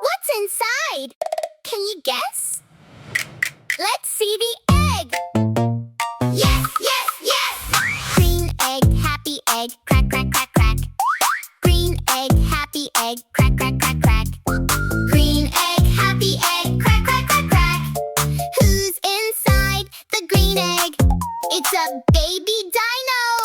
What's inside? Can you guess? Let's see the egg! Yes, yes, yes! Green egg, happy egg, crack, crack, crack, crack. Green egg, happy egg, crack, crack, crack, crack. Green egg, happy egg, crack, crack, crack, crack. Who's inside the green egg? It's a baby dino!